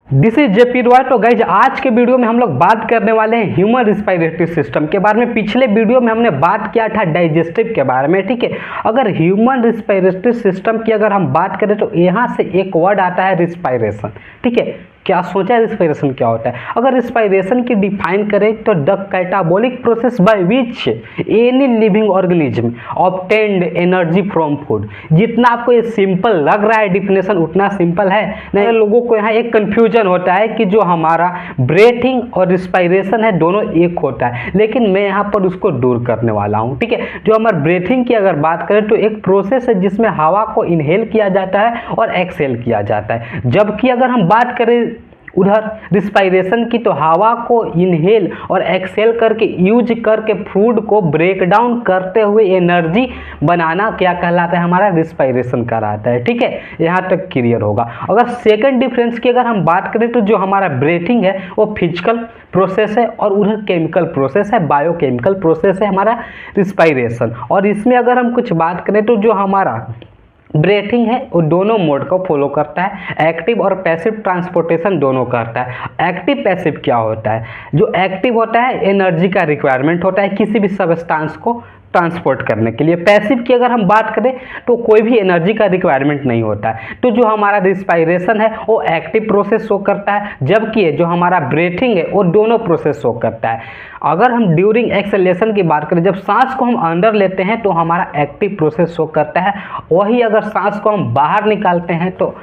This is JP Roy. तो guys आज के वीडियो में हम लोग बात करने वाले हैं ह्यूमन रिस्पायरेटरी सिस्टम के बारे में। पिछले वीडियो में हमने बात किया था डाइजेस्टिव के बारे में, ठीक है। अगर ह्यूमन रिस्पायरेटरी सिस्टम की अगर हम बात करें तो यहाँ से एक वर्ड आता है रिस्पायरेशन, ठीक है। क्या सोचा है रिस्पायरेशन क्या होता है? अगर रिस्पायरेशन की डिफाइन करें तो the catabolic process by which any living organism obtained energy from food. जितना आपको ये सिंपल लग रहा है डिफिनेशन उतना सिंपल है नहीं। लोगों को यहाँ एक कंफ्यूजन होता है कि जो हमारा ब्रीथिंग और रिस्पायरेशन है दोनों एक होता है, लेकिन मैं यहाँ पर उसको दूर करने वाला हूँ, ठीक है। जो हमारे ब्रीथिंग की अगर बात करें तो एक प्रोसेस है जिसमें हवा को इनहेल किया जाता है और एक्सहेल किया जाता है, जबकि अगर हम बात करें उधर रिस्पायरेशन की तो हवा को इनहेल और एक्सहेल करके यूज करके फूड को ब्रेक डाउन करते हुए एनर्जी बनाना क्या कहलाता है? हमारा रिस्पायरेशन कहलाता है, ठीक है। यहाँ तक क्लियर होगा। अगर सेकंड डिफरेंस की अगर हम बात करें तो जो हमारा ब्रीथिंग है वो फिजिकल प्रोसेस है और उधर केमिकल प्रोसेस है, बायोकेमिकल प्रोसेस है हमारा रिस्पायरेशन। और इसमें अगर हम कुछ बात करें तो जो हमारा ब्रीथिंग है वो दोनों मोड को फॉलो करता है, एक्टिव और पैसिव ट्रांसपोर्टेशन दोनों करता है। एक्टिव पैसिव क्या होता है? जो एक्टिव होता है एनर्जी का रिक्वायरमेंट होता है किसी भी सब्सटेंस को ट्रांसपोर्ट करने के लिए। पैसिव की अगर हम बात करें तो कोई भी एनर्जी का रिक्वायरमेंट नहीं होता है। तो जो हमारा रिस्पायरेशन है वो एक्टिव प्रोसेस शो करता है, जबकि जो हमारा ब्रीथिंग है वो दोनों प्रोसेस शो करता है। अगर हम ड्यूरिंग एक्सहेलेशन की बात करें, जब सांस को हम अंदर लेते हैं तो हमारा एक्टिव प्रोसेस शो करता है, वही अगर सांस को हम बाहर निकालते हैं तो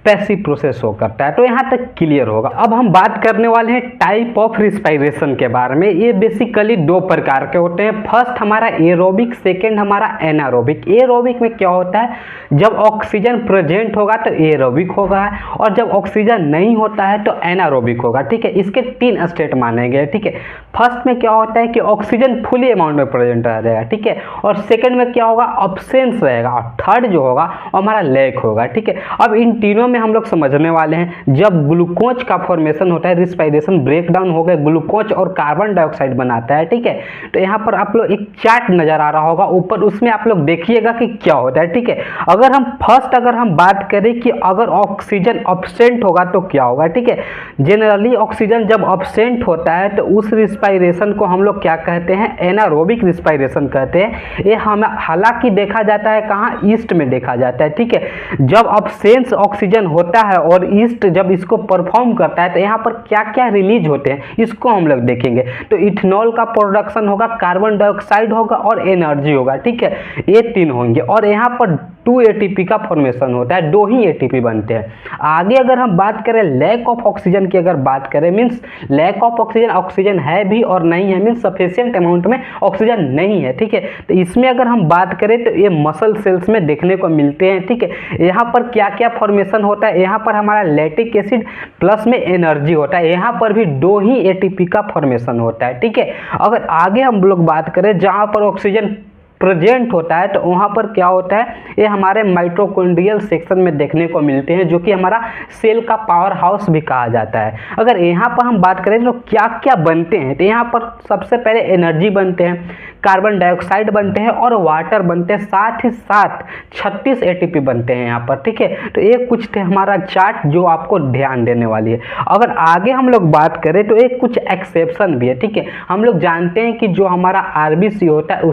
पैसिव प्रोसेस शो करता है। तो यहाँ तक क्लियर होगा। अब हम बात करने वाले हैं टाइप ऑफ रिस्पायरेशन के बारे में। ये बेसिकली दो प्रकार के होते हैं। फर्स्ट हमारा एरोबिक, सेकंड हमारा एनारोबिक। एरोबिक में क्या होता है? जब ऑक्सीजन प्रेजेंट होगा तो एरोबिक होगा और जब ऑक्सीजन नहीं होता है तो एनारोबिक होगा, ठीक है। इसके तीन स्टेट माने गए, ठीक है। फर्स्ट में क्या होता है कि ऑक्सीजन फुली अमाउंट में प्रेजेंट रह जाएगा, ठीक है। और सेकेंड में क्या होगा? अब्सेंस रहेगा। और थर्ड जो होगा हमारा लैक होगा, ठीक है। अब इन तीनों में हम लोग समझने वाले हैं। जब ग्लूकोज का फॉर्मेशन होता है, रिस्पायरेशन ब्रेक डाउन हो गए, ग्लूकोज और कार्बन डाइऑक्साइड बनाता है, ठीक है। तो यहाँ पर आप लोग एक चार्ट नजर आ रहा होगा ऊपर, उसमें आप लोग देखिएगा कि क्या होता है, ठीक है। अगर हम बात करें कि अगर ऑक्सीजन अब्सेंट होगा तो क्या होगा, ठीक है। जनरली ऑक्सीजन जब अब्सेंट होता है तो उस रिस्पायरेशन को हम लोग क्या कहते हैं? एनारोबिक रिस्पायरेशन कहते हैं। ये हम हालांकि देखा जाता है कहाँ? ईस्ट में देखा जाता है, ठीक है। जब अब्सेंस ऑक्सीजन होता है और ईस्ट जब इसको परफॉर्म करता है तो यहाँ पर क्या क्या रिलीज होते हैं इसको हम लोग देखेंगे। तो इथेनॉल का प्रोडक्शन होगा, कार्बन डाइऑक्साइड होगा और एनर्जी होगा, ठीक है। ये तीन होंगे और यहाँ पर 2 ATP का फॉर्मेशन होता है, 2 ही ATP बनते हैं। आगे अगर हम बात करें लैक ऑफ ऑक्सीजन की अगर बात करें, means lack of oxygen, oxygen है भी और नहीं है, मीन्स सफिशिएंट अमाउंट में ऑक्सीजन नहीं है, ठीक है। तो इसमें अगर हम बात करें तो ये मसल सेल्स में देखने को मिलते हैं, ठीक है। यहाँ पर क्या क्या फॉर्मेशन होता है? यहाँ पर हमारा लैक्टिक एसिड प्लस में एनर्जी होता है, यहाँ पर भी 2 ही ATP का फॉर्मेशन होता है, ठीक है। अगर आगे हम लोग बात करें जहाँ पर ऑक्सीजन प्रेजेंट होता है तो वहाँ पर क्या होता है? ये हमारे माइटोकॉन्ड्रियल सेक्शन में देखने को मिलते हैं, जो कि हमारा सेल का पावर हाउस भी कहा जाता है। अगर यहाँ पर हम बात करें तो क्या क्या बनते हैं, तो यहाँ पर सबसे पहले एनर्जी बनते हैं, कार्बन डाइऑक्साइड बनते हैं और वाटर बनते हैं, साथ ही साथ 36 ATP बनते हैं यहाँ पर, ठीक है। तो ये कुछ थे हमारा चार्ट जो आपको ध्यान देने वाली है। अगर आगे हम लोग बात करें तो एक कुछ एक्सेप्शन भी है, ठीक है। हम लोग जानते हैं कि जो हमारा RBC होता है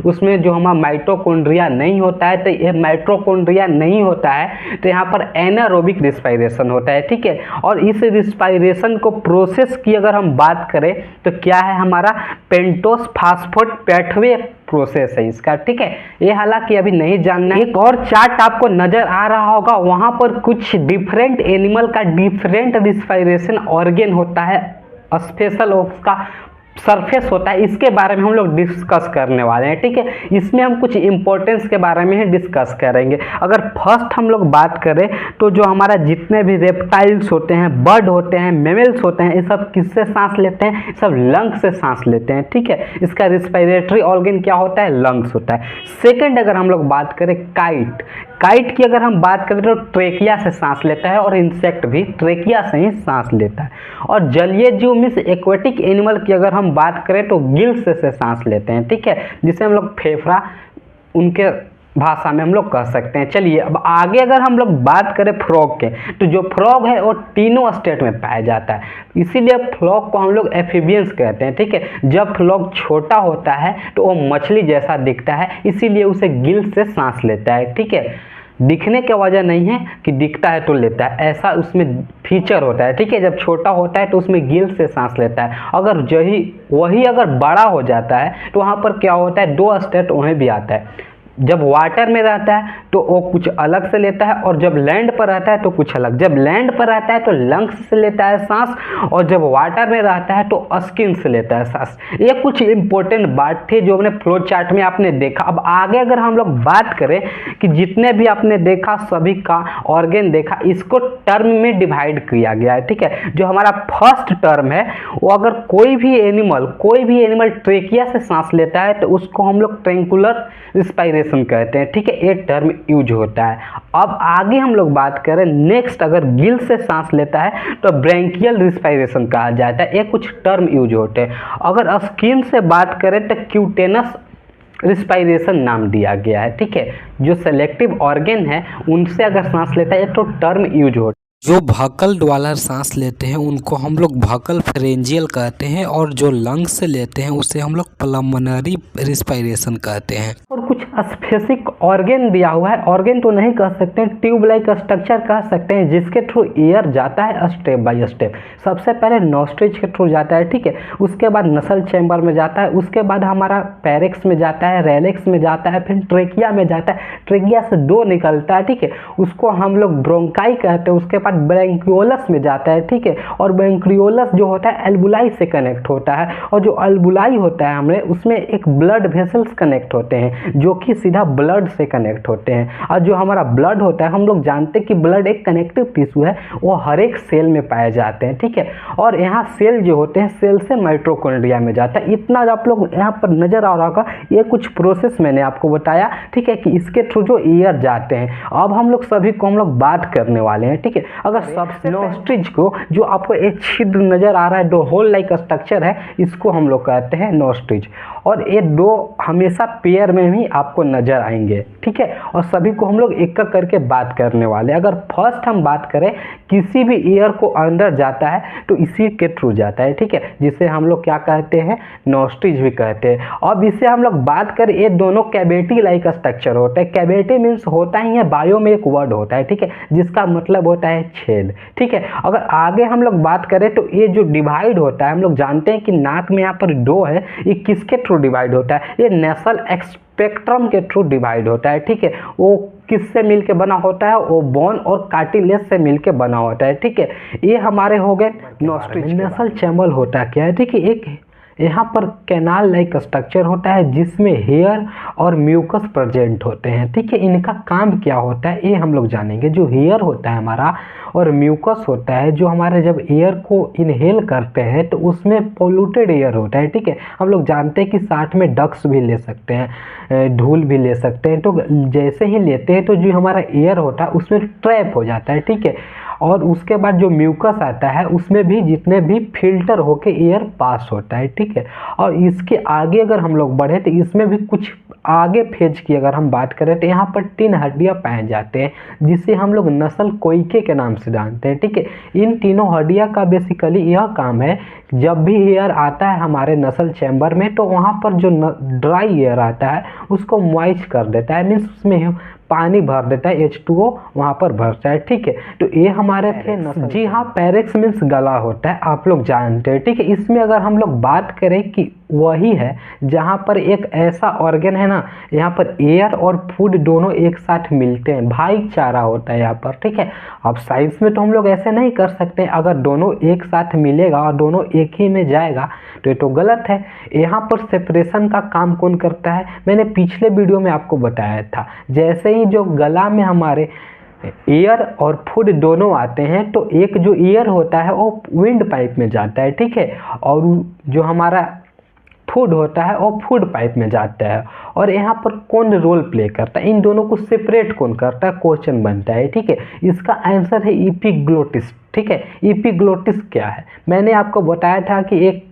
उसमें जो हमारा माइटोकॉन्ड्रिया नहीं होता है। तो ये माइटोकॉन्ड्रिया नहीं होता है तो यहाँ पर एनारोबिक रिस्पायरेशन होता है, ठीक है। और इस रिस्पायरेशन को प्रोसेस की अगर हम बात करें तो क्या है? हमारा पेंटोस फास्फोरेट पेथवे प्रोसेस है इसका, ठीक है। ये हालांकि अभी नहीं जानना है। एक और चार्ट आपको नजर आ रहा होगा, वहां पर कुछ डिफरेंट एनिमल का डिफरेंट रिस्पायरेशन ऑर्गन होता है, स्पेशल उसका सरफेस होता है। इसके बारे में हम लोग डिस्कस करने वाले हैं, ठीक है। इसमें हम कुछ इंपॉर्टेंस के बारे में ही डिस्कस करेंगे। अगर फर्स्ट हम लोग बात करें तो जो हमारा जितने भी रेप्टाइल्स होते हैं, बर्ड होते हैं, मेमल्स होते हैं, ये सब किससे सांस लेते हैं? सब लंग्स से सांस लेते हैं, ठीक है। इसका रिस्पायरेटरी ऑर्गन क्या होता है? लंग्स होता है। सेकेंड अगर हम लोग बात करें काइट की अगर हम बात करें तो ट्रेकिया से सांस लेता है और इंसेक्ट भी ट्रेकिया से ही सांस लेता है। और जलीय जीव मीन्स एक्वेटिक एनिमल की अगर हम बात करें तो गिल्स से सांस लेते हैं, ठीक है, जिसे हम लोग फेफड़ा उनके भाषा में हम लोग कह सकते हैं। चलिए अब आगे अगर हम लोग बात करें फ्रॉग के, तो जो फ्रॉग है वो तीनों स्टेट में पाया जाता है, इसीलिए फ्रॉग को हम लोग एम्फीबियंस कहते हैं। ठीक है, जब फ्रॉग छोटा होता है तो वो मछली जैसा दिखता है, इसीलिए उसे गिल से सांस लेता है। ठीक है, दिखने की वजह नहीं है कि दिखता है तो लेता है, ऐसा उसमें फीचर होता है। ठीक है, जब छोटा होता है तो उसमें गिल से सांस लेता है, अगर वही अगर बड़ा हो जाता है तो वहाँ पर क्या होता है, दो स्टेट वहीं भी आता है। जब वाटर में रहता है तो वो कुछ अलग से लेता है, और जब लैंड पर रहता है तो कुछ अलग। जब लैंड पर रहता है तो लंग्स से लेता है सांस, और जब वाटर में रहता है तो स्किन से लेता है सांस। ये कुछ इंपॉर्टेंट बात थी जो हमने फ्लो चार्ट में आपने देखा। अब आगे अगर हम लोग बात करें कि जितने भी आपने देखा सभी का ऑर्गन देखा, इसको टर्म में डिवाइड किया गया है। ठीक है, जो हमारा फर्स्ट टर्म है वो अगर कोई भी एनिमल ट्रेकिया से सांस लेता है तो उसको हम लोग ट्रैंकुलर रिस्पायरेशन कहते हैं। ठीक है, ये टर्म यूज होता है। अब आगे हम लोग बात करें नेक्स्ट, अगर गिल से सांस लेता है तो ब्रैंकियल रिस्पायरेशन कहा जाता है, ये कुछ टर्म यूज होते हैं। अगर स्किन से बात करें तो क्यूटेनस रिस्पायरेशन नाम दिया गया है। ठीक है, जो सेलेक्टिव ऑर्गन है उनसे अगर सांस लेता है तो टर्म यूज होता है। जो भकल वाला सांस लेते हैं उनको हम लोग भकल फेरेंजियल कहते हैं, और जो लंग्स से लेते हैं उसे हम लोग पल्मोनरी रिस्पायरेशन कहते हैं। और कुछ स्पेसिफिक ऑर्गन दिया हुआ है, ऑर्गन तो नहीं कह सकते हैं, ट्यूब लाइक स्ट्रक्चर कह सकते हैं, जिसके थ्रू एयर जाता है स्टेप बाय स्टेप। सबसे पहले नॉस्ट्रिज के थ्रू जाता है। ठीक है, उसके बाद नसल चैम्बर में जाता है, उसके बाद हमारा पैरेक्स में जाता है, रेलेक्स में जाता है, फिर ट्रेकिया में जाता है। ट्रेकिया से दो निकलता है। ठीक है, उसको हम लोग ब्रोंकाई कहते हैं। उसके बाद ब्रैंकियोलस में जाता है। ठीक है, और ब्रैंकियोलस जो होता है अल्बुलाई से कनेक्ट होता है, और जो अल्बुलाई होता है हमें उसमें एक ब्लड वेसल्स कनेक्ट होते हैं जो कि सीधा ब्लड से कनेक्ट होते हैं। और जो हमारा ब्लड होता है, हम लोग जानते हैं कि ब्लड एक कनेक्टिव टिश्यू है, वो हर एक सेल में पाए जाते हैं। ठीक है, और यहाँ सेल जो होते हैं सेल से माइटोकॉन्ड्रिया में जाता है। इतना आप लोग यहाँ पर नजर आ रहा होगा, ये कुछ प्रोसेस मैंने आपको बताया। ठीक है, कि इसके थ्रू जो एयर जाते हैं। अब हम लोग सभी को हम लोग बात करने वाले हैं। ठीक है, अगर सबसे नॉस्ट्रिज को, जो आपको एक छिद्र नजर आ रहा है, दो होल लाइक स्ट्रक्चर है, इसको हम लोग कहते हैं नॉस्ट्रिज। और ये दो हमेशा पेयर में ही आपको नजर आएंगे। ठीक है, और सभी को हम लोग एक एक करके बात करने वाले। अगर फर्स्ट हम बात करें, किसी भी एयर को अंदर जाता है तो इसी के थ्रू जाता है। ठीक है, जिसे हम लोग क्या कहते हैं, नॉस्ट्रिज भी कहते हैं। अब इससे हम लोग बात करें, ये दोनों कैविटी लाइक स्ट्रक्चर होता है। कैविटी मीन्स होता ही है, बायो में एक वर्ड होता है। ठीक है, जिसका मतलब होता है छेद। ठीक है, अगर आगे हम लोग बात करें तो ये जो डिवाइड होता है, हम लोग जानते हैं कि नाक में यहाँ पर डो है, ये किसके थ्रू डिवाइड होता है, ये नेसल एक्सपेक्ट्रम के थ्रू डिवाइड होता है। ठीक है, वो किससे मिलके बना होता है, वो बोन और कार्टिलेज से मिलके बना होता है। ठीक है, ये हमारे हो गए नॉस्ट्रिज। नेसल चैम्बर होता क्या है, ठीक है, एक यहाँ पर कैनाल लाइक स्ट्रक्चर होता है जिसमें हेयर और म्यूकस प्रेजेंट होते हैं। ठीक है, इनका काम क्या होता है ये हम लोग जानेंगे। जो हेयर होता है हमारा और म्यूकस होता है, जो हमारे जब एयर को इनहेल करते हैं तो उसमें पोल्यूटेड एयर होता है। ठीक है, हम लोग जानते हैं कि साथ में डक्स भी ले सकते हैं, धूल भी ले सकते हैं। तो जैसे ही लेते हैं तो जो हमारा एयर होता है उसमें ट्रैप हो जाता है। ठीक है, और उसके बाद जो म्यूकस आता है उसमें भी जितने भी फिल्टर होके एयर पास होता है। ठीक है, और इसके आगे अगर हम लोग बढ़े तो इसमें भी कुछ आगे फेज की अगर हम बात करें तो यहाँ पर 3 हड्डियाँ पाए जाते हैं जिसे हम लोग नसल कोइके के नाम से जानते हैं। ठीक है, इन तीनों हड्डियाँ का बेसिकली यह काम है, जब भी एयर आता है हमारे नसल चैम्बर में तो वहाँ पर जो ड्राई एयर आता है उसको मॉइस्ट कर देता है, मीन्स उसमें पानी भर देता है, H2O वहाँ पर भरता है। ठीक है, तो ये हमारे थे नसल। जी हाँ, पैरेक्स मीन्स गला होता है, आप लोग जानते हैं। ठीक है, इसमें अगर हम लोग बात करें कि वही है जहाँ पर एक ऐसा ऑर्गन है ना, यहाँ पर एयर और फूड दोनों एक साथ मिलते हैं, भाईचारा होता है यहाँ पर। ठीक है, अब साइंस में तो हम लोग ऐसे नहीं कर सकते, अगर दोनों एक साथ मिलेगा और दोनों एक ही में जाएगा तो ये तो गलत है। यहाँ पर सेपरेशन का काम कौन करता है, मैंने पिछले वीडियो में आपको बताया था। जैसे ही जो गला में हमारे एयर और फूड दोनों आते हैं तो एक जो एयर होता है वो विंड पाइप में जाता है। ठीक है, और जो हमारा फूड होता है वो फूड पाइप में जाता है। और यहाँ पर कौन रोल प्ले करता है, इन दोनों को सेपरेट कौन करता है, क्वेश्चन बनता है। ठीक है, इसका आंसर है एपिग्लोटिस। ठीक है, एपिग्लोटिस क्या है, मैंने आपको बताया था कि एक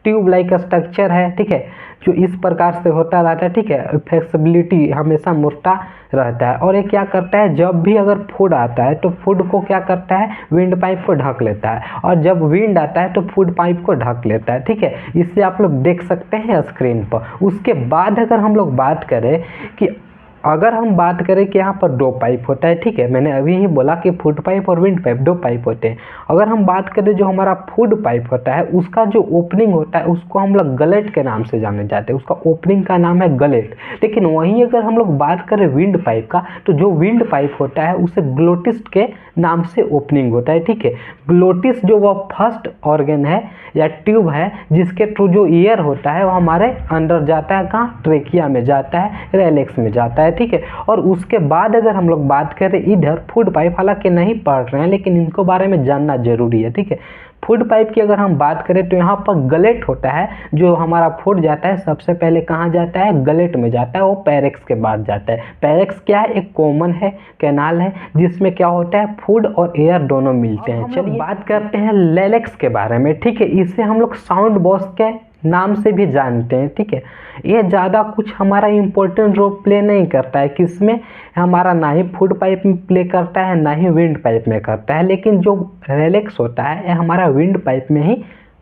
ट्यूब लाइक स्ट्रक्चर है, ठीक है, जो इस प्रकार से होता रहता है, ठीक है, फ्लेक्सिबिलिटी हमेशा मोटा रहता है। और ये क्या करता है, जब भी अगर फूड आता है तो फूड को क्या करता है, विंड पाइप को ढक लेता है, और जब विंड आता है तो फूड पाइप को ढक लेता है, ठीक है। इससे आप लोग देख सकते हैं स्क्रीन पर। उसके बाद अगर हम लोग बात करें कि अगर हम बात करें कि यहाँ पर 2 पाइप होता है, ठीक है, मैंने अभी ही बोला कि फूड पाइप और विंड पाइप 2 पाइप होते हैं। अगर हम बात करें जो हमारा फूड पाइप होता है उसका जो ओपनिंग होता है उसको हम लोग गलेट के नाम से जाने जाते हैं, उसका ओपनिंग का नाम है गलेट। लेकिन वहीं अगर हम लोग बात करें विंड पाइप का, तो जो विंड पाइप होता है उसे ग्लोटिस के नाम से ओपनिंग होता है, ठीक है। ग्लोटिस जो वह फर्स्ट ऑर्गन है या ट्यूब है जिसके थ्रू जो एयर होता है वो हमारे अंदर जाता है, कहाँ, ट्रेकिया में जाता है, रेलेक्स में जाता है, ठीक है। और उसके बाद अगर हम लोग बात करें इधर फूड पाइप, हालांकि नहीं पढ़ रहे हैं लेकिन इनको बारे में जानना जरूरी है, ठीक है। फूड पाइप की अगर हम बात करें तो यहाँ पर गलेट होता है, जो हमारा फूड जाता है सबसे पहले कहाँ जाता है, गलेट में जाता है, वो पैरेक्स के बाद जाता है। पैरेक्स क्या है, एक कॉमन है, कैनाल है, जिसमें क्या होता है, फूड और एयर दोनों मिलते हैं। चलिए बात करते हैं लेलेक्स के बारे में, ठीक है। इसे हम लोग साउंड बॉक्स के नाम से भी जानते हैं, ठीक है। ये ज़्यादा कुछ हमारा इम्पोर्टेंट रोल प्ले नहीं करता है, किसमें, हमारा ना ही फूड पाइप में प्ले करता है ना ही विंड पाइप में करता है। लेकिन जो रेलेक्स होता है ये हमारा विंड पाइप में ही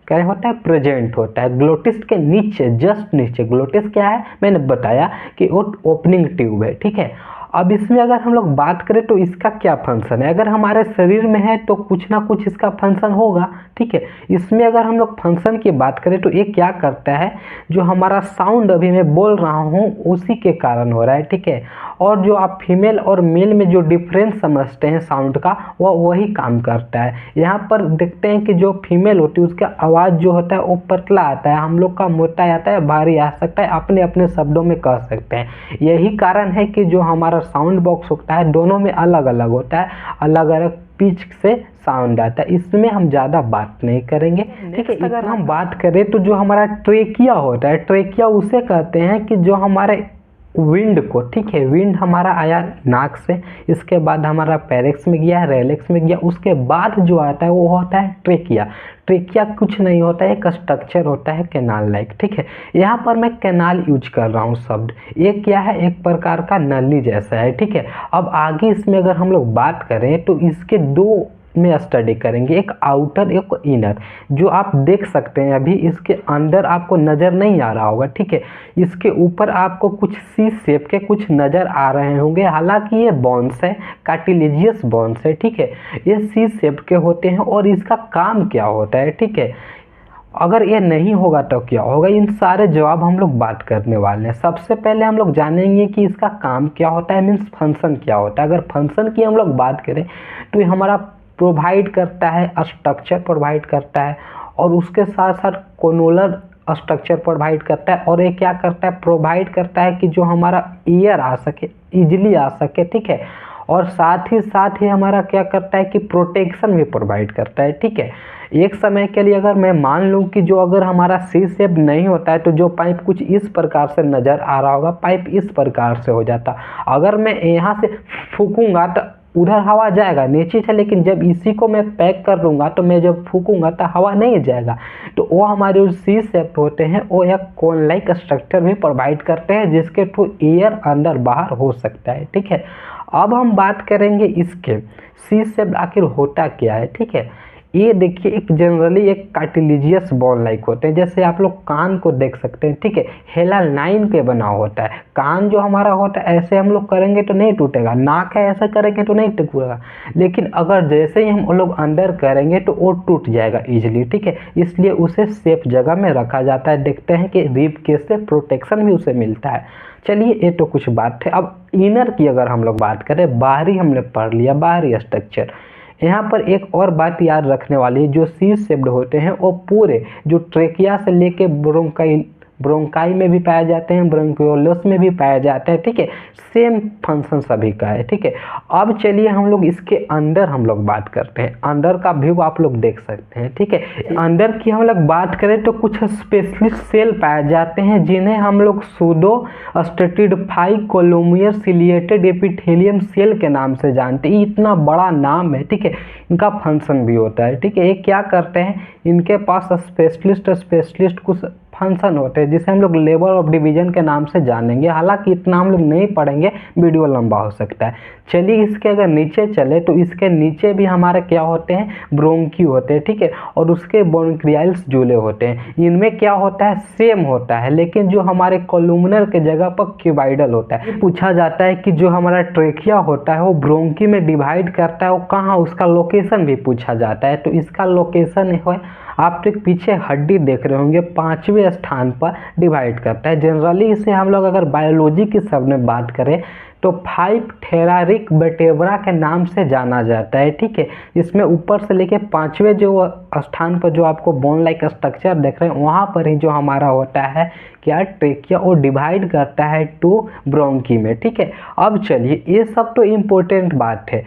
क्या होता है, प्रेजेंट होता है, ग्लोटिस के नीचे, जस्ट नीचे। ग्लोटिस क्या है, मैंने बताया कि वो ओपनिंग ट्यूब है, ठीक है। अब इसमें अगर हम लोग बात करें तो इसका क्या फंक्शन है, अगर हमारे शरीर में है तो कुछ ना कुछ इसका फंक्शन होगा, ठीक है। इसमें अगर हम लोग फंक्शन की बात करें तो ये क्या करता है, जो हमारा साउंड अभी मैं बोल रहा हूँ उसी के कारण हो रहा है, ठीक है। और जो आप फीमेल और मेल में जो डिफरेंस समझते हैं साउंड का, वह वही काम करता है। यहाँ पर देखते हैं कि जो फीमेल होती है उसका आवाज़ जो होता है वो पतला आता है, हम लोग का मोटा आता है, भारी आ सकता है, अपने अपने शब्दों में कह सकते हैं। यही कारण है कि जो हमारा साउंड बॉक्स होता है दोनों में अलग अलग होता है, अलग अलग पिच से साउंड आता है। इसमें हम ज़्यादा बात नहीं करेंगे, ठीक है। अगर हम बात करें तो जो हमारा ट्रेकिया होता है, ट्रेकिया उसे कहते हैं कि जो हमारे विंड को, ठीक है, विंड हमारा आया नाक से, इसके बाद हमारा पैरेक्स में गया, रेलेक्स में गया, उसके बाद जो आता है वो होता है ट्रेकिया। ट्रेकिया कुछ नहीं होता है, एक स्ट्रक्चर होता है कैनाल लाइक, ठीक है। यहाँ पर मैं कैनाल यूज कर रहा हूँ शब्द, ये क्या है, एक प्रकार का नली जैसा है, ठीक है। अब आगे इसमें अगर हम लोग बात करें तो इसके 2 में स्टडी करेंगे, एक आउटर एक इनर। जो आप देख सकते हैं अभी इसके अंदर आपको नज़र नहीं आ रहा होगा, ठीक है। इसके ऊपर आपको कुछ सी शेप के कुछ नज़र आ रहे होंगे, हालांकि ये बोन्स है, कार्टिलेजियस बोन्स है, ठीक है। ये सी शेप के होते हैं और इसका काम क्या होता है, ठीक है। अगर ये नहीं होगा तो क्या होगा, इन सारे जवाब हम लोग बात करने वाले हैं। सबसे पहले हम लोग जानेंगे कि इसका काम क्या होता है, मीन्स फंक्शन क्या होता है। अगर फंक्शन की हम लोग बात करें तो ये हमारा प्रोवाइड करता है, स्ट्रक्चर प्रोवाइड करता है, और उसके साथ साथ कोनोलर स्ट्रक्चर प्रोवाइड करता है। और ये क्या करता है, प्रोवाइड करता है कि जो हमारा एयर आ सके, इजीली आ सके, ठीक है। और साथ ही हमारा क्या करता है कि प्रोटेक्शन भी प्रोवाइड करता है, ठीक है। एक समय के लिए अगर मैं मान लूँ कि जो अगर हमारा सी शेप नहीं होता है तो जो पाइप कुछ इस प्रकार से नज़र आ रहा होगा, पाइप इस प्रकार से हो जाता। अगर मैं यहाँ से फूकूंगा तो उधर हवा जाएगा नीचे से, लेकिन जब इसी को मैं पैक कर दूंगा तो मैं जब फूकूंगा तो हवा नहीं जाएगा। तो वो हमारे जो सी शेप होते हैं वो एक कोन लाइक स्ट्रक्चर भी प्रोवाइड करते हैं जिसके थ्रू एयर अंदर बाहर हो सकता है, ठीक है। अब हम बात करेंगे इसके सी शेप आखिर होता क्या है, ठीक है। ये देखिए, एक जनरली एक कार्टिलेजियस बॉल लाइक होते हैं, जैसे आप लोग कान को देख सकते हैं, ठीक है, हेला लाइन पे बना होता है। कान जो हमारा होता है ऐसे हम लोग करेंगे तो नहीं टूटेगा, नाक है ऐसा करेंगे तो नहीं टूटेगा, लेकिन अगर जैसे ही हम लोग अंदर करेंगे तो वो टूट जाएगा इजीली, ठीक है। इसलिए उसे सेफ जगह में रखा जाता है। देखते हैं कि रिब केस से प्रोटेक्शन भी उसे मिलता है। चलिए, ये तो कुछ बात है। अब इनर की अगर हम लोग बात करें, बाहरी हमने पढ़ लिया, बाहरी स्ट्रक्चर। यहाँ पर एक और बात याद रखने वाली है, जो सी शेप्ड होते हैं वो पूरे जो ट्रेकिया से लेके ब्रोंकाई ब्रोंकाई में भी पाए जाते हैं, ब्रोंकियोलस में भी पाए जाते हैं, ठीक है। सेम फंक्शन सभी का है, ठीक है। अब चलिए हम लोग इसके अंदर हम लोग बात करते हैं, अंदर का व्यू आप लोग देख सकते हैं, ठीक है। अंदर की हम लोग बात करें तो कुछ स्पेशलिस्ट सेल पाए जाते हैं जिन्हें हम लोग pseudo stratified columnar ciliated epithelium cell के नाम से जानते हैं। इतना बड़ा नाम है, ठीक है। इनका फंक्शन भी होता है, ठीक है। ये क्या करते हैं, इनके पास स्पेशलिस्ट कुछ फंक्शन होते हैं जिसे हम लोग लेवल ऑफ डिवीजन के नाम से जानेंगे। हालांकि इतना हम लोग नहीं पढ़ेंगे, वीडियो लंबा हो सकता है। चलिए इसके अगर नीचे चले तो इसके नीचे भी हमारे क्या होते हैं, ब्रोंकी होते हैं, ठीक है। और उसके ब्रोंकियल्स जुड़े होते हैं। इनमें क्या होता है, सेम होता है, लेकिन जो हमारे कोलुमिनर के जगह पर क्यूबाइडल होता है। पूछा जाता है कि जो हमारा ट्रेकिया होता है वो ब्रोंकी में डिवाइड करता है, वो कहाँ, उसका लोकेशन भी पूछा जाता है। तो इसका लोकेशन है, आप तो पीछे हड्डी देख रहे होंगे, 5वें स्थान पर डिवाइड करता है। जनरली इसे हम लोग अगर बायोलॉजी के शब्द में बात करें तो 5 थेरारिक वर्टेब्रा के नाम से जाना जाता है, ठीक है। इसमें ऊपर से लेके 5वें जो स्थान पर जो आपको बोन लाइक स्ट्रक्चर देख रहे हैं वहाँ पर ही जो हमारा होता है क्या, ट्रेकिया, और डिवाइड करता है 2 ब्रोंकी में, ठीक है। अब चलिए ये सब तो इम्पोर्टेंट बात है।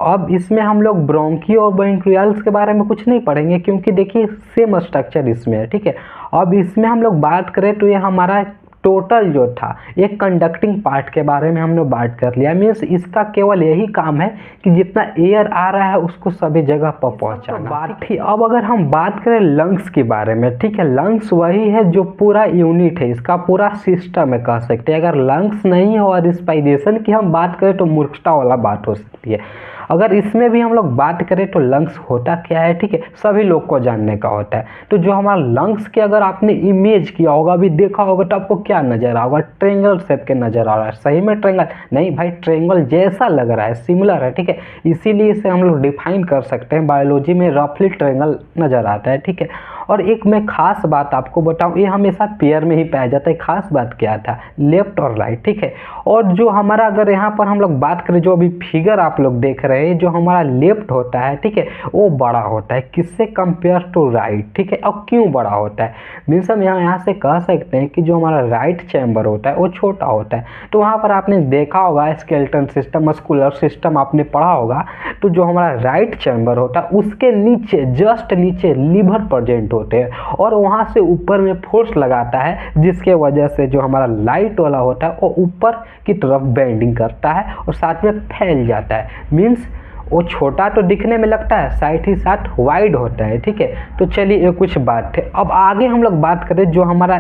अब इसमें हम लोग ब्रोंकी और ब्रोंकियल्स के बारे में कुछ नहीं पढ़ेंगे क्योंकि देखिए सेम स्ट्रक्चर इसमें है, ठीक है। अब इसमें हम लोग बात करें तो ये हमारा टोटल जो था एक कंडक्टिंग पार्ट के बारे में हमने बात कर लिया। मीन्स इसका केवल यही काम है कि जितना एयर आ रहा है उसको सभी जगह पर पहुंचाना। बात थी अब अगर हम बात करें लंग्स के बारे में, ठीक है। लंग्स वही है जो पूरा यूनिट है, इसका पूरा सिस्टम है कह सकते हैं। अगर लंग्स नहीं है और रिस्पायरेशन की हम बात करें तो मूर्खता वाला बात हो सकती है। अगर इसमें भी हम लोग बात करें तो लंग्स होता क्या है, ठीक है, सभी लोग को जानने का होता है। तो जो हमारा लंग्स के अगर आपने इमेज किया होगा, अभी देखा होगा, तो आपको क्या नजर आएगा, ट्रायंगल शेप के नजर आ रहा है। सही में ट्रायंगल नहीं भाई, ट्रायंगल जैसा लग रहा है, सिमिलर है, ठीक है। इसीलिए इसे हम लोग डिफाइन कर सकते हैं, बायोलॉजी में रफली ट्रायंगल नजर आता है, ठीक है। और एक मैं खास बात आपको बताऊं, ये हमेशा पेयर में ही पाया जाता है। खास बात क्या था, लेफ्ट और राइट, ठीक है। और जो हमारा अगर यहाँ पर हम लोग बात करें, जो अभी फिगर आप लोग देख रहे हैं, जो हमारा लेफ्ट होता है, ठीक है, वो बड़ा होता है किससे कंपेयर टू राइट, ठीक है। अब क्यों बड़ा होता है, मीन्स हम यहाँ से कह सकते हैं कि जो हमारा राइट चैम्बर होता है वो छोटा होता है। तो वहाँ पर आपने देखा होगा स्केलेटन सिस्टम, मस्कुलर सिस्टम आपने पढ़ा होगा। तो जो हमारा राइट चैम्बर होता है उसके नीचे, जस्ट नीचे लीवर प्रेजेंट होते हैं और वहाँ से ऊपर में फोर्स लगाता है, जिसके वजह से जो हमारा लाइट वाला होता है वो ऊपर की तरफ बेंडिंग करता है और साथ में फैल जाता है। मीन्स वो छोटा तो दिखने में लगता है, साथ ही साथ वाइड होता है, ठीक है। तो चलिए ये कुछ बात है। अब आगे हम लोग बात करें, जो हमारा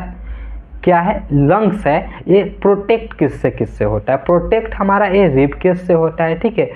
क्या है, लंग्स है, ये प्रोटेक्ट किससे होता है, प्रोटेक्ट हमारा ये रिबकेज से होता है, ठीक है।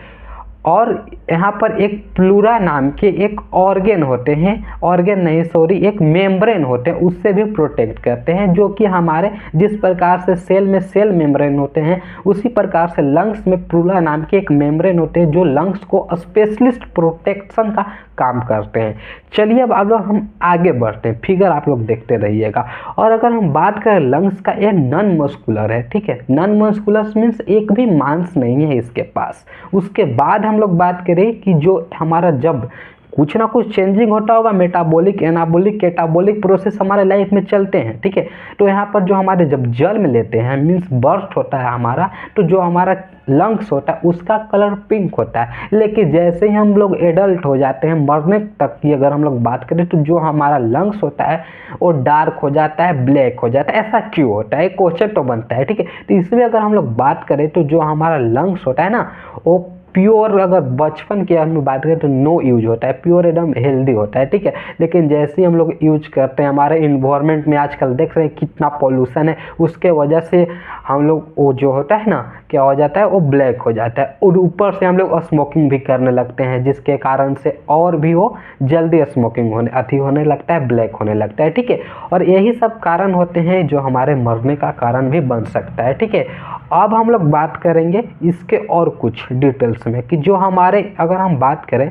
और यहाँ पर एक प्लूरा नाम के एक ऑर्गेन होते हैं, ऑर्गेन नहीं सॉरी, एक मेम्ब्रेन होते हैं, उससे भी प्रोटेक्ट करते हैं। जो कि हमारे जिस प्रकार से सेल में सेल मेम्ब्रेन होते हैं, उसी प्रकार से लंग्स में प्लूरा नाम के एक मेम्ब्रेन होते हैं जो लंग्स को स्पेशलिस्ट प्रोटेक्शन का काम करते हैं। चलिए अब लोग हम आगे बढ़ते हैं, फिगर आप लोग देखते रहिएगा। और अगर हम बात करें लंग्स का, ये नॉन मस्कुलर है, ठीक है। नॉन मस्कुलर मीन्स एक भी मांस नहीं है इसके पास। उसके बाद हम लोग बात करें कि जो हमारा जब कुछ ना कुछ चेंजिंग होता होगा, मेटाबॉलिक, एनाबॉलिक, कैटाबॉलिक प्रोसेस हमारे लाइफ में चलते हैं, ठीक है। तो यहाँ पर जो हमारे जब जन्म लेते हैं, मीन्स बर्थ होता है हमारा, तो जो हमारा लंग्स होता है उसका कलर पिंक होता है। लेकिन जैसे ही हम लोग एडल्ट हो जाते हैं, मरने तक की अगर हम लोग बात करें, तो जो हमारा लंग्स होता है वो डार्क हो जाता है, ब्लैक हो जाता है। ऐसा क्यों होता है, क्वेश्चन तो बनता है, ठीक है। तो इसलिए अगर हम लोग बात करें तो जो हमारा लंग्स होता है ना, वो प्योर, अगर बचपन की हम बात करें तो नो यूज होता है, प्योर एकदम हेल्दी होता है, ठीक है। लेकिन जैसे ही हम लोग यूज करते हैं, हमारे इन्वायरमेंट में आजकल देख रहे हैं कितना पॉल्यूशन है, उसके वजह से हम लोग वो जो होता है ना, क्या हो जाता है, वो ब्लैक हो जाता है। और ऊपर से हम लोग स्मोकिंग भी करने लगते हैं, जिसके कारण से और भी वो जल्दी स्मोकिंग होने लगता है, ब्लैक होने लगता है, ठीक है। और यही सब कारण होते हैं जो हमारे मरने का कारण भी बन सकता है, ठीक है। अब हम लोग बात करेंगे इसके और कुछ डिटेल्स में कि जो हमारे, अगर हम बात करें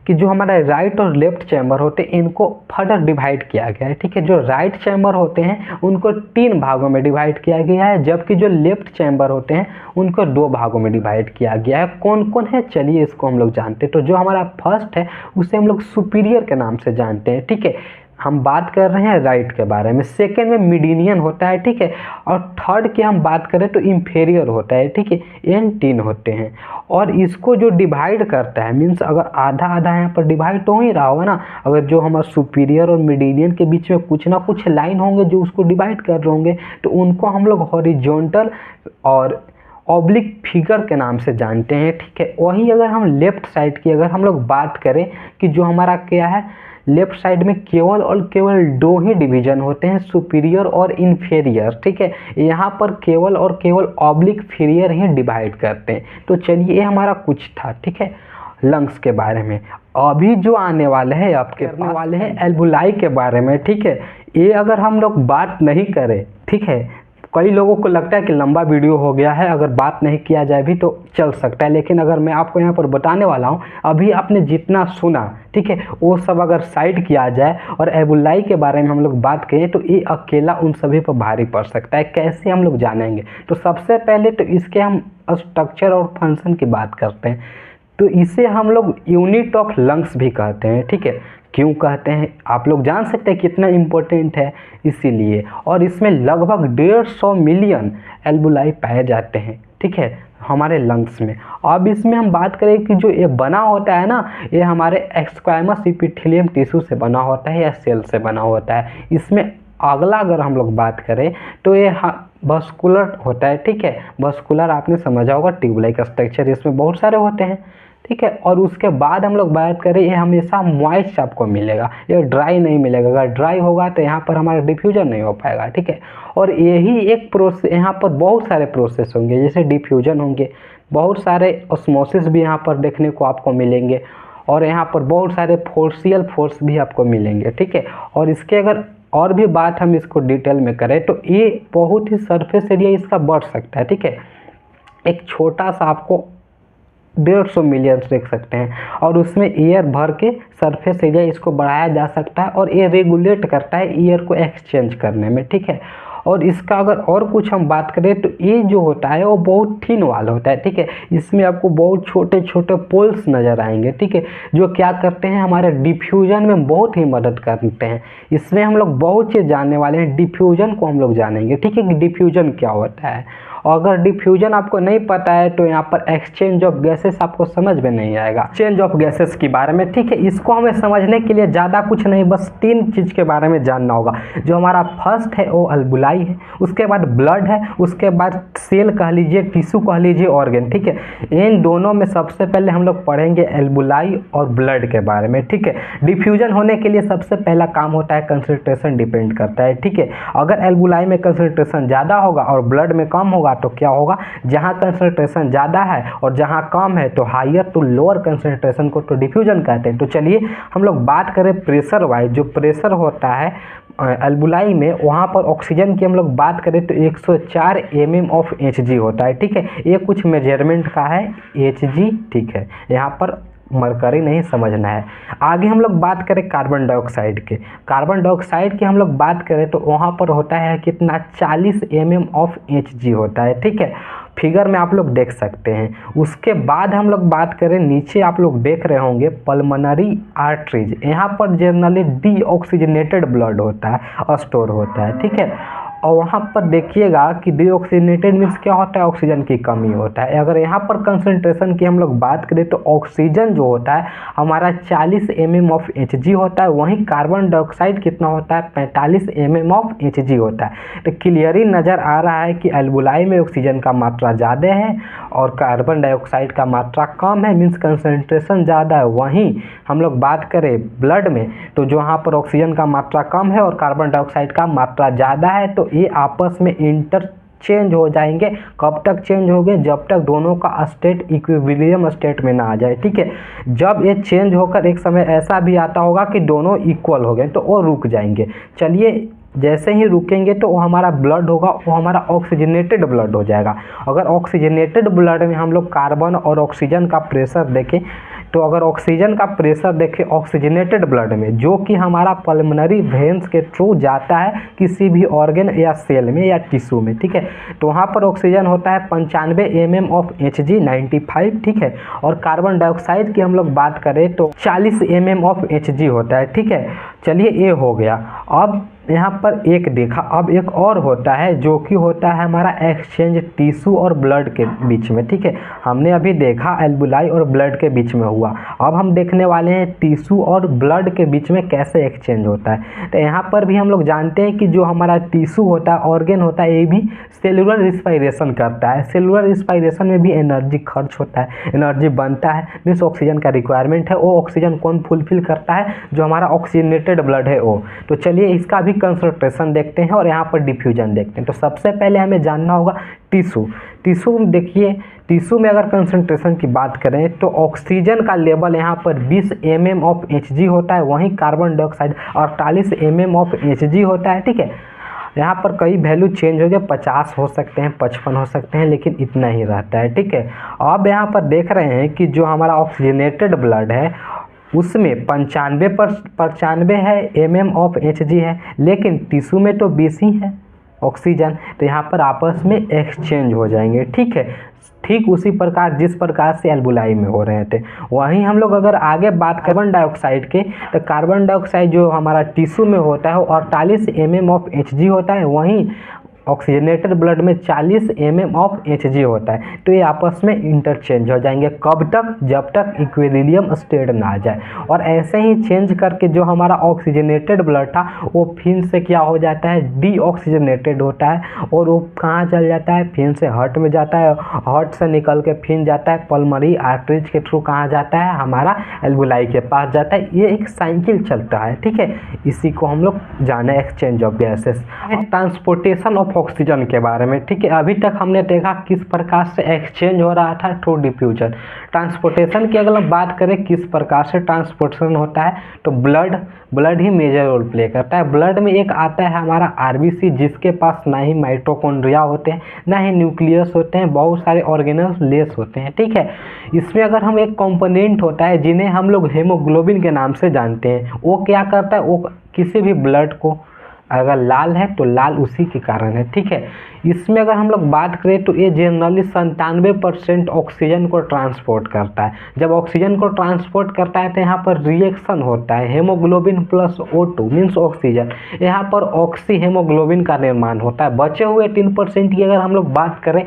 कि जो हमारे राइट और लेफ्ट चैम्बर होते हैं, इनको फर्दर डिवाइड किया गया है, ठीक है। जो राइट चैम्बर होते हैं उनको 3 भागों में डिवाइड किया गया है, जबकि जो लेफ्ट चैम्बर होते हैं उनको 2 भागों में डिवाइड किया गया है। कौन कौन है, चलिए इसको हम लोग जानते हैं। तो जो हमारा फर्स्ट है उसे हम लोग सुपीरियर के नाम से जानते हैं, ठीक है। हम बात कर रहे हैं राइट के बारे में, सेकेंड में मीडियन होता है, ठीक है, और थर्ड की हम बात करें तो इंफेरियर होता है, ठीक है। एन 3 होते हैं और इसको जो डिवाइड करता है, मीन्स अगर आधा आधा यहाँ पर डिवाइड तो हो ही रहा होगा ना, अगर जो हमारा सुपीरियर और मीडियन के बीच में कुछ ना कुछ लाइन होंगे जो उसको डिवाइड कर रहे होंगे, तो उनको हम लोग हॉरिजॉन्टल और ऑब्लिक फिगर के नाम से जानते हैं, ठीक है। वहीं अगर हम लेफ्ट साइड की अगर हम लोग बात करें कि जो हमारा क्या है, लेफ्ट साइड में केवल और केवल दो ही डिवीजन होते हैं, सुपीरियर और इन्फेरियर, ठीक है। यहाँ पर केवल और केवल ऑब्लिक फिरियर ही डिवाइड करते हैं। तो चलिए ये हमारा कुछ था, ठीक है, लंग्स के बारे में। अभी जो आने वाले हैं आपके पास वाले हैं एल्वुलाई के बारे में, ठीक है। ये अगर हम लोग बात नहीं करें, ठीक है, कई लोगों को लगता है कि लंबा वीडियो हो गया है, अगर बात नहीं किया जाए भी तो चल सकता है, लेकिन अगर मैं आपको यहाँ पर बताने वाला हूँ, अभी आपने जितना सुना, ठीक है, वो सब अगर साइड किया जाए और एल्वुलाई के बारे में हम लोग बात करें तो ये अकेला उन सभी पर भारी पड़ सकता है। कैसे हम लोग जानेंगे? तो सबसे पहले तो इसके हम स्ट्रक्चर और फंक्शन की बात करते हैं। तो इसे हम लोग यूनिट ऑफ लंग्स भी कहते हैं, ठीक है। क्यों कहते हैं आप लोग जान सकते हैं कितना इम्पोर्टेंट है, इसीलिए। और इसमें लगभग 150 मिलियन एल्वुलाई पाए जाते हैं, ठीक है, हमारे लंग्स में। अब इसमें हम बात करें कि जो ये बना होता है ना, ये हमारे स्क्वैमस एपिथेलियम टिश्यू से बना होता है या सेल से बना होता है। इसमें अगला अगर हम लोग बात करें तो ये वस्कुलर होता है, ठीक है। वस्कुलर आपने समझा होगा, ट्यूब लाइक स्ट्रक्चर इसमें बहुत सारे होते हैं, ठीक है। और उसके बाद हम लोग बात करें, ये हमेशा मॉइस्ट आपको मिलेगा, ये ड्राई नहीं मिलेगा। अगर ड्राई होगा तो यहाँ पर हमारा डिफ्यूजन नहीं हो पाएगा, ठीक है। और यही एक प्रोसेस, यहाँ पर बहुत सारे प्रोसेस होंगे, जैसे डिफ्यूजन होंगे, बहुत सारे ऑस्मोसिस भी यहाँ पर देखने को आपको मिलेंगे, और यहाँ पर बहुत सारे फोर्सियल फोर्स भी आपको मिलेंगे, ठीक है। और इसके अगर और भी बात हम इसको डिटेल में करें तो ये बहुत ही सरफेस एरिया इसका बढ़ सकता है, ठीक है। एक छोटा सा आपको 150 मिलियन देख सकते हैं, और उसमें एयर भर के सरफेस एरिया इसको बढ़ाया जा सकता है, और ये रेगुलेट करता है एयर को एक्सचेंज करने में, ठीक है। और इसका अगर और कुछ हम बात करें तो ये जो होता है वो बहुत थिन वाल होता है, ठीक है। इसमें आपको बहुत छोटे छोटे पोल्स नज़र आएंगे, ठीक है, जो क्या करते हैं, हमारे डिफ्यूजन में बहुत ही मदद करते हैं। इसमें हम लोग बहुत चीज़ जानने वाले हैं, डिफ्यूजन को हम लोग जानेंगे, ठीक है, कि डिफ्यूजन क्या होता है। और अगर डिफ्यूजन आपको नहीं पता है तो यहाँ पर एक्सचेंज ऑफ गैसेस आपको समझ में नहीं आएगा। एक्सचेंज ऑफ गैसेस के बारे में, ठीक है, इसको हमें समझने के लिए ज़्यादा कुछ नहीं, बस 3 चीज़ के बारे में जानना होगा। जो हमारा फर्स्ट है वो एल्वुलाई है, उसके बाद ब्लड है, उसके बाद सेल कह लीजिए, टिश्यू कह लीजिए, ऑर्गन, ठीक है। इन दोनों में सबसे पहले हम लोग पढ़ेंगे एल्वुलाई और ब्लड के बारे में, ठीक है। डिफ्यूजन होने के लिए सबसे पहला काम होता है कंसंट्रेशन डिपेंड करता है, ठीक है। अगर एल्वुलाई में कंसंट्रेशन ज़्यादा होगा और ब्लड में कम होगा तो क्या होगा, जहां कंसंट्रेशन ज़्यादा है और जहां कम है तो हायर टू लोअर कंसंट्रेशन को तो डिफ्यूजन कहते हैं। तो चलिए हम लोग बात करें प्रेशर वाइज, जो प्रेशर होता है एल्वुलाई में, वहाँ पर ऑक्सीजन की हम लोग बात करें तो 104 mm ऑफ Hg होता है, ठीक है। ये कुछ मेजरमेंट का है, Hg, ठीक है, यहाँ पर मरकरी नहीं समझना है। आगे हम लोग बात करें कार्बन डाइऑक्साइड के, कार्बन डाइऑक्साइड की हम लोग बात करें तो वहाँ पर होता है कितना, 40 mm ऑफ Hg होता है, ठीक है, फिगर में आप लोग देख सकते हैं। उसके बाद हम लोग बात करें, नीचे आप लोग देख रहे होंगे पल्मोनरी आर्टरीज, यहाँ पर जनरली डीऑक्सीजनेटेड ब्लड होता है, स्टोर होता है, ठीक है। और वहाँ पर देखिएगा कि डीऑक्सीजनेटेड मीन्स क्या होता है, ऑक्सीजन की कमी होता है। अगर यहाँ पर कंसंट्रेशन की हम लोग बात करें तो ऑक्सीजन जो होता है हमारा 40 mm ऑफ Hg होता है, वहीं कार्बन डाइऑक्साइड कितना होता है, 45 mm ऑफ Hg होता है। तो क्लियरली नज़र आ रहा है कि एल्वुलाई में ऑक्सीजन का मात्रा ज़्यादा है और कार्बन डाइऑक्साइड का मात्रा कम है, मीन्स कंसंट्रेशन ज़्यादा है। वहीं हम लोग बात करें ब्लड में तो जो यहाँ पर ऑक्सीजन का मात्रा कम है और कार्बन डाइऑक्साइड का मात्रा ज़्यादा है, तो ये आपस में इंटरचेंज हो जाएंगे। कब तक चेंज होंगे, जब तक दोनों का स्टेट इक्विलिब्रियम स्टेट में ना आ जाए, ठीक है। जब ये चेंज होकर एक समय ऐसा भी आता होगा कि दोनों इक्वल हो गए तो वो रुक जाएंगे। चलिए, जैसे ही रुकेंगे तो वो हमारा ब्लड होगा, वो हमारा ऑक्सीजनेटेड ब्लड हो जाएगा। अगर ऑक्सीजनेटेड ब्लड में हम लोग कार्बन और ऑक्सीजन का प्रेशर देखें तो अगर ऑक्सीजन का प्रेशर देखें ऑक्सीजनेटेड ब्लड में, जो कि हमारा पल्मोनरी वेन्स के थ्रू जाता है किसी भी ऑर्गन या सेल में या टिश्यू में, ठीक है, तो वहाँ पर ऑक्सीजन होता है 95 mm ऑफ Hg 95, ठीक है। और कार्बन डाइऑक्साइड की हम लोग बात करें तो 40 mm ऑफ Hg होता है, ठीक है। चलिए ये हो गया। अब यहाँ पर एक देखा, अब एक और होता है जो कि होता है हमारा एक्सचेंज टिश्यू और ब्लड के बीच में, ठीक है। हमने अभी देखा एल्बुलाई और ब्लड के बीच में हुआ, अब हम देखने वाले हैं टिश्यू और ब्लड के बीच में कैसे एक्सचेंज होता है। तो यहाँ पर भी हम लोग जानते हैं कि जो हमारा टिश्यू होता है, ऑर्गेन होता है, ये भी सेलुलर रिस्पायरेशन करता है। सेलुलर रिस्पायरेशन में भी एनर्जी खर्च होता है, एनर्जी बनता है, मीन्स ऑक्सीजन का रिक्वायरमेंट है। वो ऑक्सीजन कौन फुलफिल करता है? जो हमारा ऑक्सीजनेटेड ब्लड है वो। तो चलिए इसका भी कंसंट्रेशन देखते हैं और यहाँ पर डिफ्यूजन देखते हैं। तो सबसे पहले हमें जानना होगा टिश्यू। टिश्यू में देखिए, टिश्यू में अगर कंसंट्रेशन की बात करें तो ऑक्सीजन का लेवल यहाँ पर 20 mm ऑफ Hg होता है, वहीं carbon dioxide 48 mm of Hg होता है, ठीक है। यहाँ पर कई वैल्यू चेंज हो गए, 50 हो सकते हैं, 55 हो सकते हैं, लेकिन इतना ही रहता है, ठीक है। अब यहाँ पर देख रहे हैं कि जो हमारा ऑक्सीजनेटेड ब्लड है उसमें 95 है mm ऑफ Hg है, लेकिन टिश्यू में तो 20 ही है ऑक्सीजन। तो यहाँ पर आपस में एक्सचेंज हो जाएंगे, ठीक है। ठीक उसी प्रकार जिस प्रकार से एल्बुलाई में हो रहे थे। वहीं हम लोग अगर आगे बात कार्बन डाइऑक्साइड के, तो कार्बन डाइऑक्साइड जो हमारा टिश्यू में होता है वो 48 mm ऑफ Hg होता है, वहीं ऑक्सीजनेटेड ब्लड में 40 mm ऑफ Hg होता है। तो ये आपस में इंटरचेंज हो जाएंगे, कब तक? जब तक इक्विलिब्रियम स्टेट ना आ जाए। और ऐसे ही चेंज करके जो हमारा ऑक्सीजनेटेड ब्लड था वो फिर से क्या हो जाता है? डीऑक्सीजनेटेड होता है, और वो कहाँ चल जाता है? फिर से हार्ट में जाता है, हार्ट से निकल के फिर जाता है पल्मोनरी आर्टरीज के थ्रू कहाँ जाता है? हमारा एल्बुलाई के पास जाता है। ये एक साइकिल चलता है, ठीक है। इसी को हम लोग जाने exchange of gases. Transportation of oxygen के बारे में, ठीक है। अभी तक हमने देखा किस प्रकार से एक्सचेंज हो रहा था थ्रू डिफ्यूजन। ट्रांसपोर्टेशन की अगर हम बात करें किस प्रकार से ट्रांसपोर्टेशन होता है, तो ब्लड ही मेजर रोल प्ले करता है। ब्लड में एक आता है हमारा आरबीसी, जिसके पास ना ही माइटोकॉन्ड्रिया होते हैं, ना ही न्यूक्लियस होते हैं, बहुत सारे ऑर्गेनल्स लेस होते हैं, ठीक है। इसमें अगर हम एक कंपोनेंट होता है जिन्हें हम लोग हेमोग्लोबिन के नाम से जानते हैं, वो क्या करता है? वो किसी भी ब्लड को अगर लाल है तो लाल उसी के कारण है, ठीक है। इसमें अगर हम लोग बात करें तो ये जनरली 97% ऑक्सीजन को ट्रांसपोर्ट करता है। जब ऑक्सीजन को ट्रांसपोर्ट करता है तो यहाँ पर रिएक्शन होता है, haemoglobin plus O2 means oxygen, यहाँ पर ऑक्सी हेमोग्लोबिन का निर्माण होता है। बचे हुए 3% की अगर हम लोग बात करें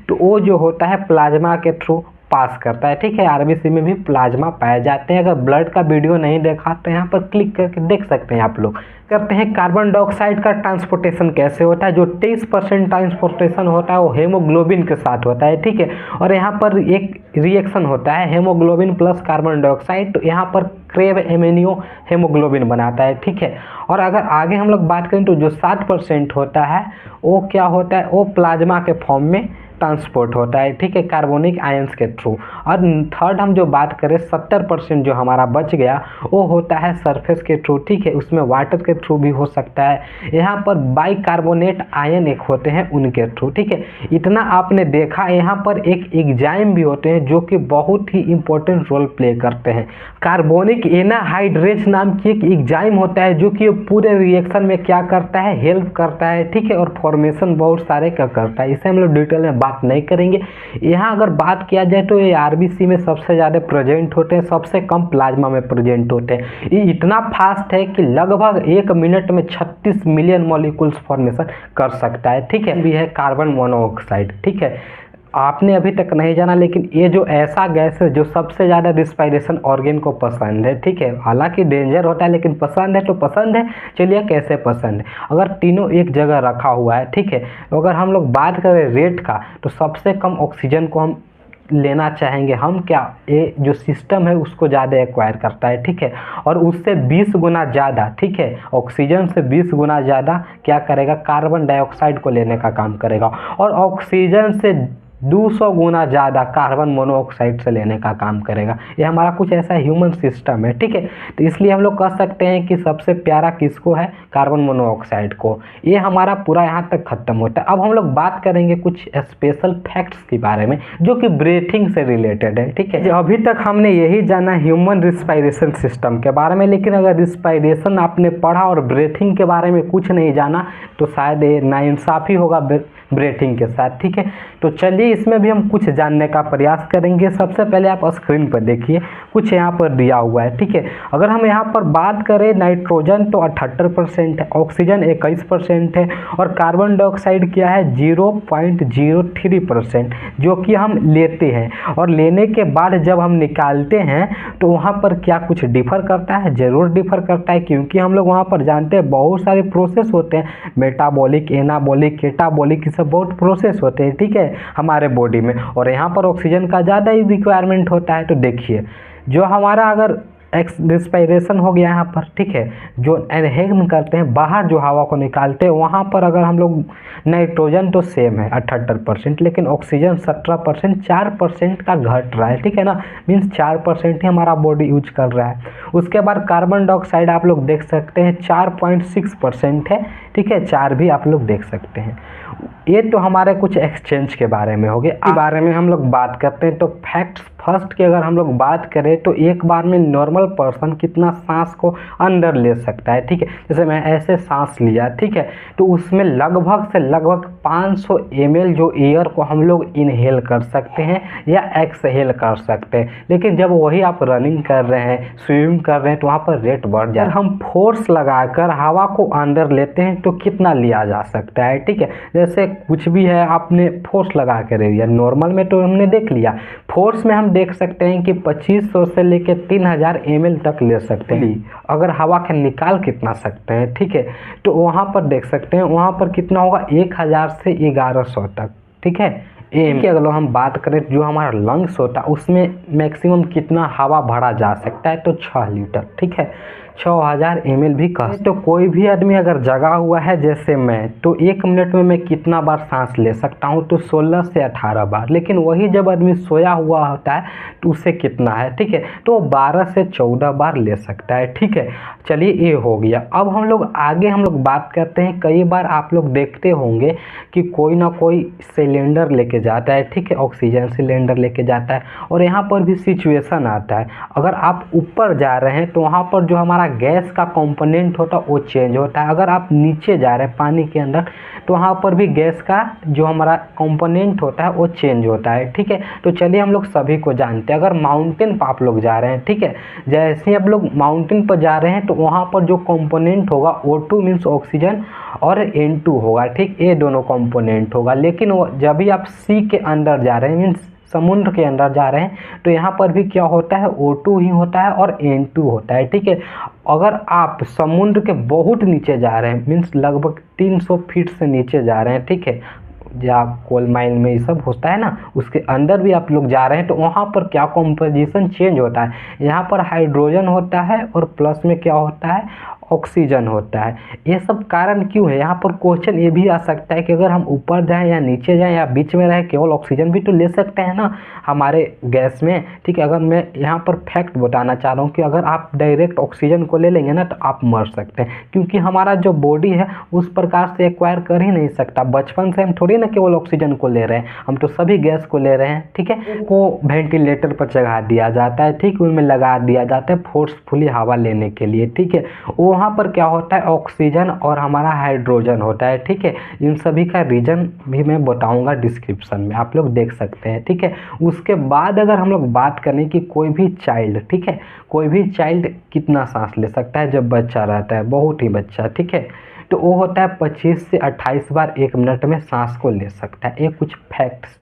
तो वो जो होता है प्लाज्मा के थ्रू पास करता है, ठीक है। आरबीसी में भी प्लाज्मा पाए जाते हैं। अगर ब्लड का वीडियो नहीं देखा तो यहाँ पर क्लिक करके देख सकते हैं आप लोग। करते हैं कार्बन डाइऑक्साइड का ट्रांसपोर्टेशन कैसे होता है। जो 23% ट्रांसपोर्टेशन होता है वो हेमोग्लोबिन के साथ होता है, ठीक है। और यहाँ पर एक रिएक्शन होता है हेमोग्लोबिन प्लस कार्बन डाइऑक्साइड, तो यहाँ पर क्रेब एमिनियो हेमोग्लोबिन बनाता है, ठीक है। और अगर आगे हम लोग बात करें तो जो 7% होता है वो क्या होता है? वो प्लाज्मा के फॉर्म में ट्रांसपोर्ट होता है, ठीक है, कार्बोनिक आयंस के थ्रू। और थर्ड हम जो बात करें 70% जो हमारा बच गया वो होता है सरफेस के थ्रू, ठीक है। उसमें वाटर के थ्रू भी हो सकता है, यहाँ पर बाइकार्बोनेट आयन एक होते हैं उनके थ्रू, ठीक है। इतना आपने देखा। यहाँ पर एक एंजाइम भी होते हैं जो कि बहुत ही इंपॉर्टेंट रोल प्ले करते हैं। कार्बोनिक एनाहाइड्रेज नाम की एक एंजाइम होता है जो कि पूरे रिएक्शन में क्या करता है? हेल्प करता है, ठीक है। और फॉर्मेशन बहुत सारे का करता है, इसे हम लोग डिटेल में बात नहीं करेंगे। यहाँ अगर बात किया जाए तो ये आरबीसी में सबसे ज़्यादा प्रेजेंट होते हैं, सबसे कम प्लाज्मा में प्रेजेंट होते हैं। ये इतना फास्ट है कि लगभग 1 मिनट में 36 मिलियन मॉलिक्यूल्स फॉर्मेशन कर सकता है, ठीक है। भी है कार्बन मोनोऑक्साइड, ठीक है। आपने अभी तक नहीं जाना, लेकिन ये जो ऐसा गैस है जो सबसे ज़्यादा रिस्पायरेशन ऑर्गेन को पसंद है, ठीक है। हालांकि डेंजर होता है, लेकिन पसंद है तो पसंद है। चलिए कैसे पसंद है? अगर तीनों एक जगह रखा हुआ है, ठीक है, तो अगर हम लोग बात करें रेट का, तो सबसे कम ऑक्सीजन को हम लेना चाहेंगे हम, क्या? ये जो सिस्टम है उसको ज़्यादा एक्वायर करता है, ठीक है। और उससे 20 गुना ज़्यादा, ठीक है, ऑक्सीजन से 20 गुना ज़्यादा क्या करेगा? कार्बन डाइऑक्साइड को लेने का काम करेगा। और ऑक्सीजन से 200 गुना ज़्यादा कार्बन मोनोऑक्साइड से लेने का काम करेगा। ये हमारा कुछ ऐसा ह्यूमन सिस्टम है, ठीक है। तो इसलिए हम लोग कह सकते हैं कि सबसे प्यारा किसको है? कार्बन मोनोऑक्साइड को। ये हमारा पूरा यहाँ तक खत्म होता है। अब हम लोग बात करेंगे कुछ स्पेशल फैक्ट्स के बारे में जो कि ब्रीथिंग से रिलेटेड है, ठीक है। अभी तक हमने यही जाना ह्यूमन रिस्पायरेशन सिस्टम के बारे में, लेकिन अगर रिस्पायरेशन आपने पढ़ा और ब्रीथिंग के बारे में कुछ नहीं जाना तो शायद ये नाइंसाफ़ी होगा ब्रीथिंग के साथ, ठीक है। तो चलिए इसमें भी हम कुछ जानने का प्रयास करेंगे। सबसे पहले आप स्क्रीन पर देखिए, कुछ यहाँ पर दिया हुआ है, ठीक है। अगर हम यहाँ पर बात करें नाइट्रोजन तो 78% है, ऑक्सीजन 21% है और कार्बन डाइऑक्साइड क्या है 0.03%, जो कि हम लेते हैं। और लेने के बाद जब हम निकालते हैं तो वहाँ पर क्या कुछ डिफर करता है? ज़रूर डिफर करता है, क्योंकि हम लोग वहाँ पर जानते हैं बहुत सारे प्रोसेस होते हैं, मेटाबॉलिक, एनाबॉलिक, केटाबॉलिक, ये सब बहुत प्रोसेस होते हैं, ठीक है, हमारे बॉडी में। और यहाँ पर ऑक्सीजन का ज़्यादा ही रिक्वायरमेंट होता है। तो देखिए जो हमारा अगर रिस्पायरेशन हो गया यहाँ पर, ठीक है, जो इनहेल करते हैं, बाहर जो हवा को निकालते हैं, वहाँ पर अगर हम लोग नाइट्रोजन तो सेम है 78%, लेकिन ऑक्सीजन 17%, 4% का घट रहा है, ठीक है ना, मीन्स 4% ही हमारा बॉडी यूज कर रहा है। उसके बाद कार्बन डाइऑक्साइड आप लोग देख सकते हैं 4.6% है, ठीक है, 4 भी आप लोग देख सकते हैं। ये तो हमारे कुछ एक्सचेंज के बारे में हो गए। इस बारे में हम लोग बात करते हैं तो फैक्ट्स फर्स्ट की अगर हम लोग बात करें तो एक बार में नॉर्मल पर्सन कितना सांस को अंदर ले सकता है, ठीक है। जैसे मैं ऐसे सांस लिया, ठीक है, तो उसमें लगभग से लगभग 500 ml जो एयर को हम लोग इनहेल कर सकते हैं या एक्सहेल कर सकते हैं। लेकिन जब वही आप रनिंग कर रहे हैं, स्विमिंग कर रहे हैं, तो वहाँ पर रेट बढ़ जाए। हम फोर्स लगाकर हवा को अंदर लेते हैं तो कितना लिया जा सकता है, ठीक है। जैसे कुछ भी है, आपने फोर्स लगा कर लिया, नॉर्मल में तो हमने देख लिया, फोर्स में हम देख सकते हैं कि 2500 से लेकर 3000 ml तक ले सकते हैं। अगर हवा के निकाल कितना सकते हैं, ठीक है, तो वहाँ पर देख सकते हैं, वहाँ पर कितना होगा 1000 से 1100 तक, ठीक है। कि अगर हम बात करें जो हमारा लंग्स होता है उसमें मैक्सिमम कितना हवा भरा जा सकता है, तो 6 लीटर, ठीक है, 6000 ml भी कह। तो कोई भी आदमी अगर जगा हुआ है जैसे मैं, तो 1 मिनट में मैं कितना बार सांस ले सकता हूँ, तो 16 से 18 बार। लेकिन वही जब आदमी सोया हुआ होता है तो उससे कितना है, ठीक है, तो 12 से 14 बार ले सकता है, ठीक है। चलिए ये हो गया। अब हम लोग आगे हम लोग बात करते हैं। कई बार आप लोग देखते होंगे कि कोई ना कोई सिलेंडर लेके जाता है, ठीक है, ऑक्सीजन सिलेंडर लेके जाता है, और यहाँ पर भी सिचुएशन आता है, अगर आप ऊपर जा रहे हैं तो वहाँ पर जो हमारा गैस का कंपोनेंट होता है वो चेंज होता है। अगर आप नीचे जा रहे हैं पानी के अंदर तो वहाँ पर भी गैस का जो हमारा कंपोनेंट होता है वो चेंज होता है, ठीक है। तो चलिए हम लोग सभी को जानते हैं, अगर माउंटेन पर आप लोग जा रहे हैं, ठीक है, जैसे ही आप लोग माउंटेन पर जा रहे हैं तो वहाँ पर जो कंपोनेंट होगा O2 मीन्स ऑक्सीजन और N2 होगा, ठीक, ये दोनों कंपोनेंट होगा। लेकिन जब भी आप सी के अंदर जा रहे हैं, मीन्स समुद्र के अंदर जा रहे हैं, तो यहाँ पर भी क्या होता है, O2 ही होता है और N2 होता है, ठीक है। अगर आप समुद्र के बहुत नीचे जा रहे हैं, मीन्स लगभग 300 फीट से नीचे जा रहे हैं, ठीक है, जहाँ कोल माइन में ये सब होता है ना, उसके अंदर भी आप लोग जा रहे हैं, तो वहाँ पर क्या कंपोजिशन चेंज होता है, यहाँ पर हाइड्रोजन होता है और प्लस में क्या होता है, ऑक्सीजन होता है। ये सब कारण क्यों है? यहाँ पर क्वेश्चन ये भी आ सकता है कि अगर हम ऊपर जाएं या नीचे जाएं या बीच में रहे, केवल ऑक्सीजन भी तो ले सकते हैं ना हमारे गैस में, ठीक है। अगर मैं यहाँ पर फैक्ट बताना चाह रहा हूँ कि अगर आप डायरेक्ट ऑक्सीजन को ले लेंगे ना तो आप मर सकते हैं, क्योंकि हमारा जो बॉडी है उस प्रकार से एक्वायर कर ही नहीं सकता। बचपन से हम थोड़ी ना केवल ऑक्सीजन को ले रहे हैं, हम तो सभी गैस को ले रहे हैं, ठीक है। वो वेंटिलेटर पर चढ़ा दिया जाता है, ठीक, उनमें लगा दिया जाता है फोर्सफुली हवा लेने के लिए, ठीक है। वहाँ पर क्या होता है, ऑक्सीजन और हमारा हाइड्रोजन होता है, ठीक है। इन सभी का रीजन भी मैं बताऊंगा डिस्क्रिप्शन में, आप लोग देख सकते हैं, ठीक है। उसके बाद अगर हम लोग बात करें कि कोई भी चाइल्ड, ठीक है, कोई भी चाइल्ड कितना सांस ले सकता है जब बच्चा रहता है, बहुत ही बच्चा, ठीक है, तो वो होता है 25 से 28 बार 1 मिनट में सांस को ले सकता है। ये कुछ फैक्ट्स